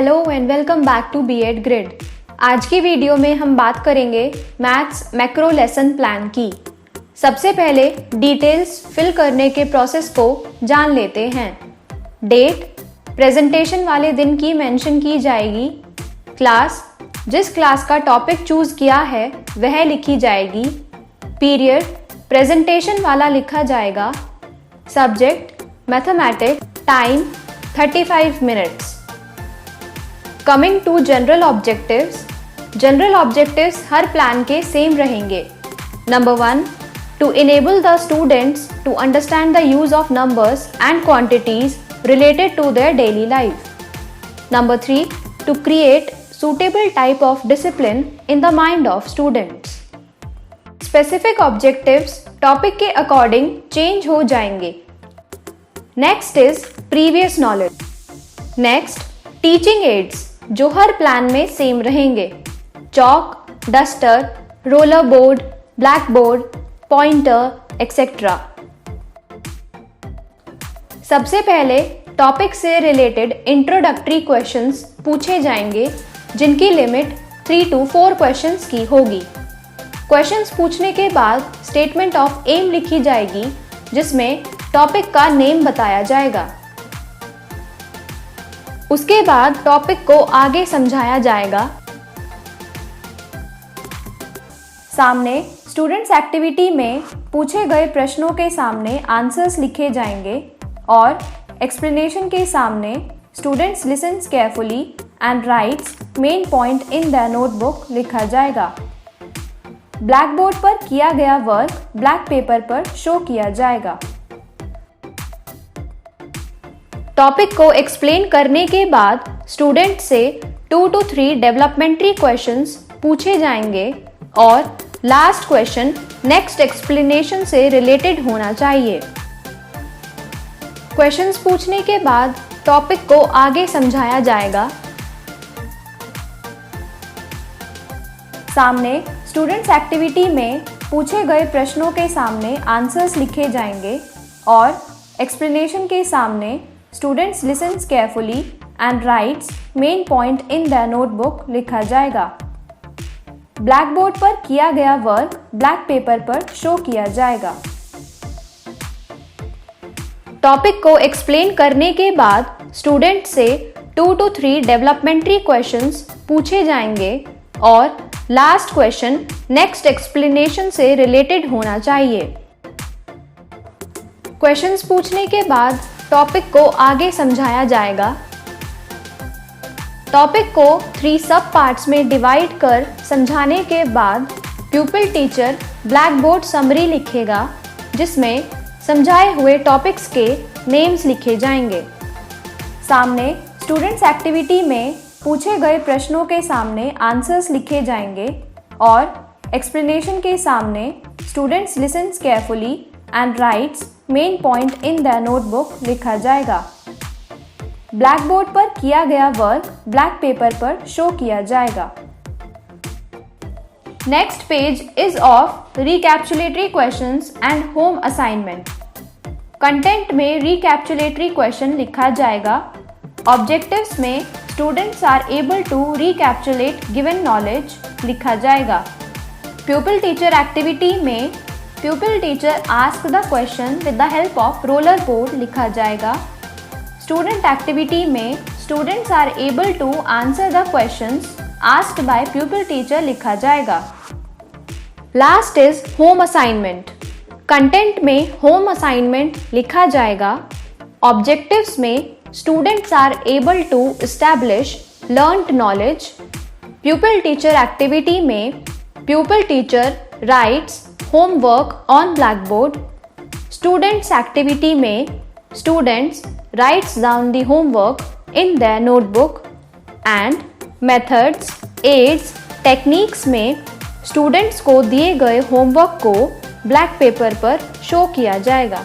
Hello and welcome back to BEd grid. आज की video में हम बात करेंगे मैथ्स मैक्रो लेसन प्लान की। सबसे पहले डिटेल्स फिल करने के प्रोसेस को जान लेते हैं। डेट प्रेजेंटेशन वाले दिन की मेंशन की जाएगी। क्लास जिस क्लास का टॉपिक चूज किया है वह लिखी जाएगी। पीरियड प्रेजेंटेशन वाला लिखा जाएगा। Subject mathematics, time 35 minutes. Coming to general objectives हर प्लान के सेम रहेंगे। Number 1, to enable the students to understand the use of numbers and quantities related to their daily life. Number 3, to create suitable type of discipline in the mind of students. Specific objectives topic के according change हो जाएंगे। Next is previous knowledge. Next teaching ads जो हर plan में same रहेंगे। Chalk, duster, roller board, black board, pointer etcetera. सबसे पहले topic से related introductory questions पूछे जाएंगे जिनकी लिमिट 3 to 4 क्वेश्चंस की होगी। क्वेश्चंस पूछने के बाद स्टेटमेंट ऑफ एम लिखी जाएगी जिसमें टॉपिक का नेम बताया जाएगा। उसके बाद टॉपिक को आगे समझाया जाएगा। सामने स्टूडेंट्स एक्टिविटी में पूछे गए प्रश्नों के सामने आंसर्स लिखे जाएंगे और एक्सप्लेनेशन के सामने students listens carefully and writes main point in the notebook लिखा जाएगा। ब्लैक बोर्ड पर किया गया वर्क ब्लैक पेपर पर शो किया जाएगा। टॉपिक को एक्सप्लेन करने के बाद स्टूडेंट से 2 to 3 डेवलपमेंट्री क्वेश्चंस पूछे जाएंगे और लास्ट क्वेश्चन नेक्स्ट एक्सप्लेनेशन से रिलेटेड होना चाहिए। क्वेश्चंस पूछने के बाद टॉपिक को आगे समझाया जाएगा। सामने स्टूडेंट्स एक्टिविटी में पूछे गए प्रश्नों के सामने आंसर्स लिखे जाएंगे और एक्सप्लेनेशन के सामने students listens carefully and writes main point in the notebook लिखा जाएगा। ब्लैक बोर्ड पर किया गया वर्क ब्लैक पेपर पर शो किया जाएगा। टॉपिक को एक्सप्लेन करने के बाद स्टूडेंट से 2 to 3 डेवलपमेंट्री क्वेश्चंस पूछे जाएंगे और लास्ट क्वेश्चन नेक्स्ट एक्सप्लेनेशन से रिलेटेड होना चाहिए। क्वेश्चंस पूछने के बाद टॉपिक को आगे समझाया जाएगा। टॉपिक को 3 सब पार्ट्स में डिवाइड कर समझाने के बाद प्यूपिल टीचर ब्लैक बोर्ड समरी लिखेगा जिसमें समझाए हुए टॉपिक्स के नेम्स लिखे जाएंगे। सामने स्टूडेंट्स एक्टिविटी में पूछे गए प्रश्नों के सामने आंसर्स लिखे जाएंगे और एक्सप्लेनेशन के सामने students listens carefully and writes main point in the notebook लिखा जाएगा। ब्लैक बोर्ड पर किया गया वर्क ब्लैक पेपर पर शो किया जाएगा। Next page is of recapitulatory questions and home assignment. Content में रिकैप्चुलेटरी क्वेश्चन लिखा जाएगा। ऑब्जेक्टिव्स में students are able to recapitulate given knowledge लिखा जाएगा। प्यूपिल टीचर एक्टिविटी में pupil teacher ask the question with the help of roller board लिखा जाएगा। Student activity में students are able to answer the questions asked by pupil teacher लिखा जाएगा। Last is home assignment. Content में home assignment लिखा जाएगा। Objectives में students are able to establish learned knowledge. Pupil teacher activity में pupil teacher writes homework on blackboard. Students activity में students writes down the homework in their notebook and methods, aids, techniques में students को दिए गए homework को black paper पर show किया जाएगा।